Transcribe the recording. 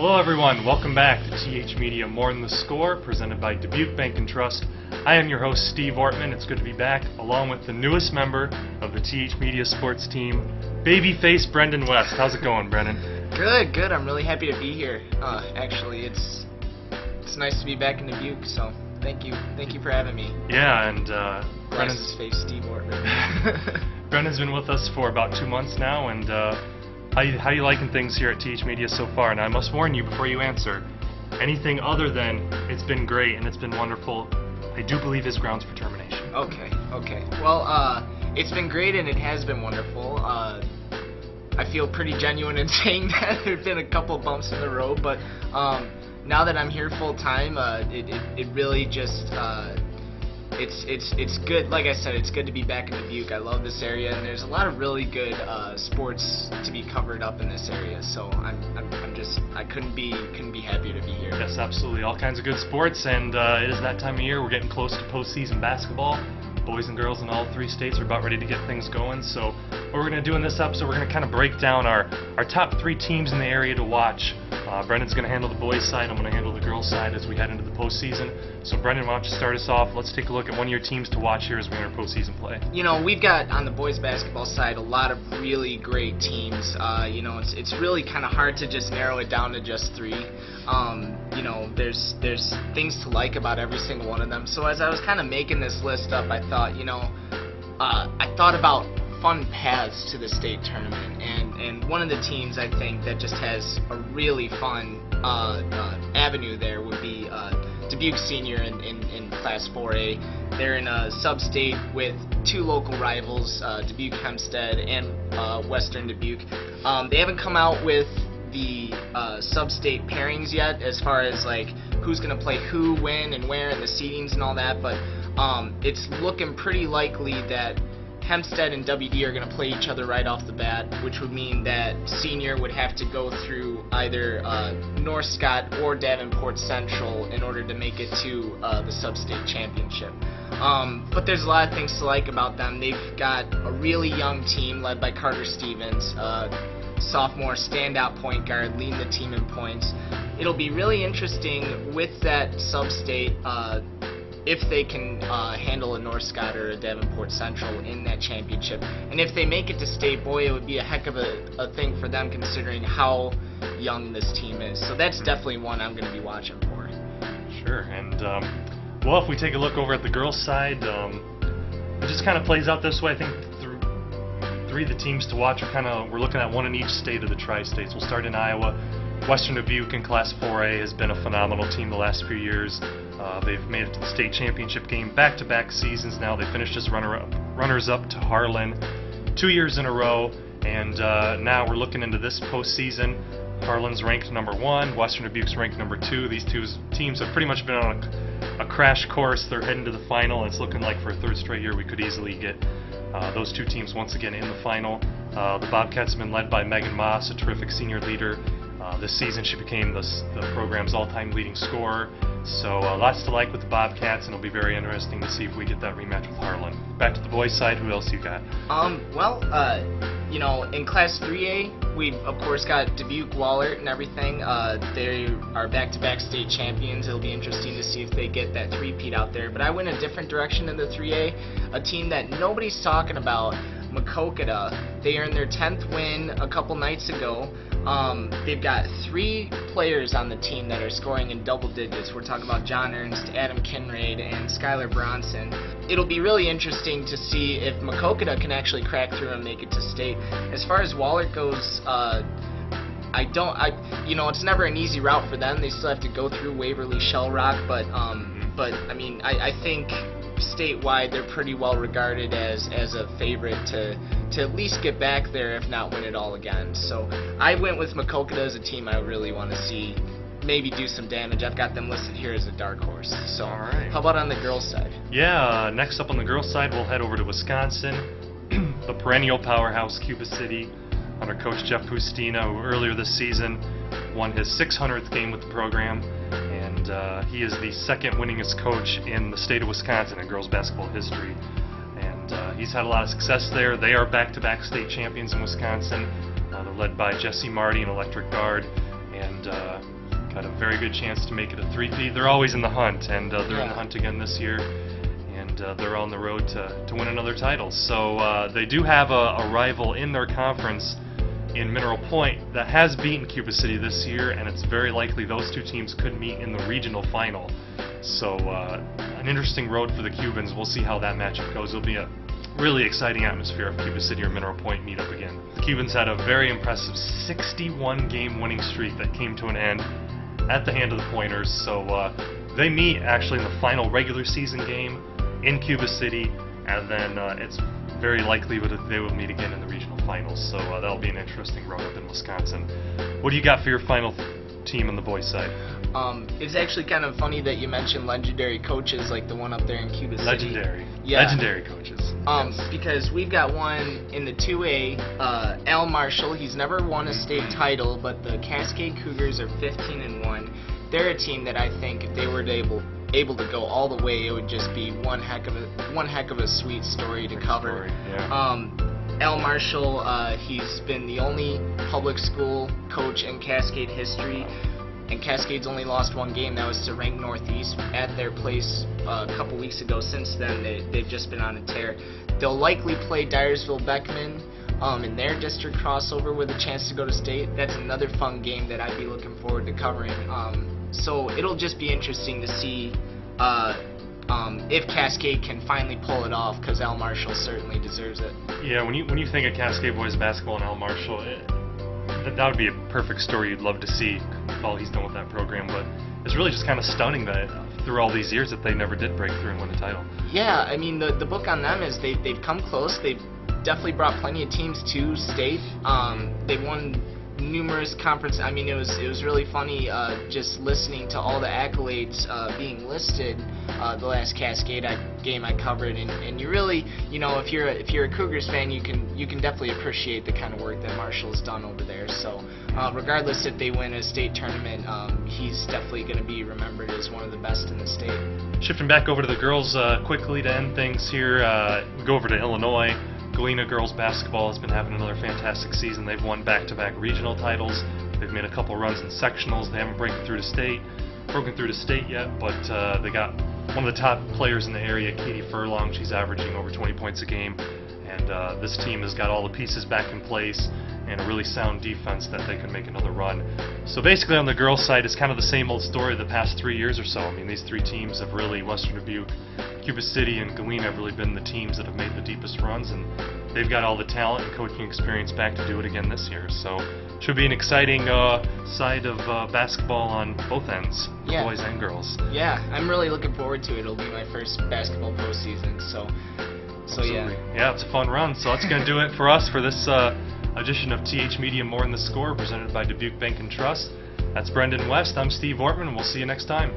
Hello everyone, welcome back to TH Media More Than the Score, presented by Dubuque Bank and Trust. I am your host, Steve Ortman. It's good to be back, along with the newest member of the TH Media sports team, babyface Brenden West. How's it going, Brenden? Good. I'm really happy to be here. Actually, it's nice to be back in Dubuque, so thank you for having me. Yeah, and Glasses face Steve Ortman. Brendan's been with us for about 2 months now, and how you liking things here at TH Media so far? And I must warn you before you answer, anything other than it's been great and it's been wonderful, I do believe is grounds for termination. Okay. Well, it's been great and it has been wonderful. I feel pretty genuine in saying that. There've been a couple bumps in the road, but now that I'm here full time, it really just it's good. Like I said, it's good to be back in Dubuque. I love this area, and there's a lot of really good sports to be covered up in this area. So I couldn't be happier to be here. Yes, absolutely. All kinds of good sports, and it is that time of year. We're getting close to postseason basketball. Boys and girls in all 3 states are about ready to get things going. So what we're going to do in this episode, we're going to kind of break down our top 3 teams in the area to watch. Brendan's going to handle the boys' side. I'm going to handle the girls' side as we head into the postseason. So Brenden, why don't you start us off? Let's take a look at one of your teams to watch here as we enter postseason play. You know, we've got on the boys' basketball side a lot of really great teams. It's really kind of hard to just narrow it down to just 3. There's things to like about every single one of them. So as I was kind of making this list up, I thought, I thought about fun paths to the state tournament, and one of the teams I think that just has a really fun avenue there would be Dubuque Senior in Class 4A. They're in a sub-state with 2 local rivals, Dubuque Hempstead and Western Dubuque. They haven't come out with the sub-state pairings yet as far as like who's going to play who, when, and where, and the seedings and all that, but it's looking pretty likely that Hempstead and WD are going to play each other right off the bat, which would mean that Senior would have to go through either North Scott or Davenport Central in order to make it to the sub-state championship. But there's a lot of things to like about them. They've got a really young team led by Carter Stevens, sophomore standout point guard, leading the team in points. It'll be really interesting with that sub-state if they can handle a North Scott or a Davenport Central in that championship. And if they make it to state, boy, it would be a heck of a thing for them considering how young this team is. So that's definitely one I'm going to be watching for. Sure, and well, if we take a look over at the girls' side, it just kind of plays out this way. I think 3 of the teams to watch are we're looking at one in each state of the tri-states. We'll start in Iowa. Western Dubuque in Class 4A has been a phenomenal team the last few years. They've made it to the state championship game back-to-back seasons now. They finished as runners-up to Harlan 2 years in a row, and now we're looking into this postseason. Harlan's ranked number 1, Western Dubuque's ranked number 2. These 2 teams have pretty much been on a crash course. They're heading to the final, and it's looking like for a 3rd straight year we could easily get those 2 teams once again in the final. The Bobcats have been led by Megan Moss, a terrific senior leader. This season she became the program's all-time leading scorer. So lots to like with the Bobcats, and it'll be very interesting to see if we get that rematch with Harlan. Back to the boys' side, who else you got? In Class 3A, we've of course got Dubuque, Wahlert, and everything. They are back-to-back state champions. It'll be interesting to see if they get that 3-peat out there. But I went a different direction in the 3A, a team that nobody's talking about, Maquoketa. They earned their 10th win a couple nights ago. They've got 3 players on the team that are scoring in double digits. We're talking about John Ernst, Adam Kinraid, and Skylar Bronson. It'll be really interesting to see if Maquoketa can actually crack through and make it to state. As far as Wahlert goes, it's never an easy route for them. They still have to go through Waverly, Shell Rock, but I think statewide they're pretty well regarded as a favorite to at least get back there, if not win it all again. So I went with Maquoketa as a team I really want to see maybe do some damage. I've got them listed here as a dark horse. So all right. How about on the girls' side? Yeah, next up on the girls' side, we'll head over to Wisconsin. The perennial powerhouse Cuba City under Coach Jeff Pustina, who earlier this season won his 600th game with the program, and he is the 2nd winningest coach in the state of Wisconsin in girls basketball history. And he's had a lot of success there. They are back-to-back state champions in Wisconsin. They're led by Jesse Marty, an electric guard. and got a very good chance to make it a 3-peat. They're always in the hunt, and they're in the hunt again this year, and they're on the road to win another title. So they do have a rival in their conference in Mineral Point that has beaten Cuba City this year, and it's very likely those two teams could meet in the regional final. So an interesting road for the Cubans. We'll see how that matchup goes. It'll be a really exciting atmosphere if Cuba City or Mineral Point meet up again. The Cubans had a very impressive 61-game winning streak that came to an end at the hand of the Pointers. So they meet actually in the final regular season game in Cuba City, and then it's very likely that they will meet again in the regional finals. So that'll be an interesting road up in Wisconsin. What do you got for your final team on the boys' side? It's actually kind of funny that you mentioned legendary coaches like the one up there in Cuba City. Legendary. Yeah. Legendary coaches. Yes. Because we've got one in the 2A, Al Marshall. He's never won a state title, but the Cascade Cougars are 15-1. They're a team that I think if they were able to go all the way, it would just be one heck of a sweet story to cover. Al Marshall, he's been the only public school coach in Cascade history, and Cascade's only lost one game. That was to Rank Northeast at their place a couple weeks ago. Since then, they've just been on a tear. They'll likely play Dyersville-Beckman in their district crossover with a chance to go to state. That's another fun game that I'd be looking forward to covering. So it'll just be interesting to see if Cascade can finally pull it off, because Al Marshall certainly deserves it. Yeah, when you think of Cascade boys basketball and Al Marshall, that would be a perfect story you'd love to see with all he's done with that program. But it's really just kind of stunning that through all these years that they never did break through and win a title. Yeah, I mean the book on them is they've come close. They've definitely brought plenty of teams to state. They won numerous conference. I mean, it was really funny just listening to all the accolades being listed the last Cascade game I covered, and you really, if you're a Cougars fan, you can definitely appreciate the kind of work that Marshall's done over there. So regardless if they win a state tournament, he's definitely going to be remembered as one of the best in the state. Shifting back over to the girls quickly to end things here, we go over to Illinois. Galena girls basketball has been having another fantastic season. They've won back-to-back regional titles. They've made a couple runs in sectionals. They haven't broken through to state yet, but they got one of the top players in the area, Katie Furlong. She's averaging over 20 points a game, and this team has got all the pieces back in place and a really sound defense that they can make another run. So basically on the girls' side, it's kind of the same old story the past 3 years or so. I mean, these three teams have really, Western Dubuque, Cuba City, and Galena have really been the teams that have made the deepest runs, and they've got all the talent and coaching experience back to do it again this year. So should be an exciting side of basketball on both ends, boys and girls. Yeah, I'm really looking forward to it. It'll be my first basketball postseason, so yeah. Yeah, it's a fun run. So that's going to do it for us for this edition of TH Media More in the Score, presented by Dubuque Bank and Trust. That's Brenden West. I'm Steve Ortman, and we'll see you next time.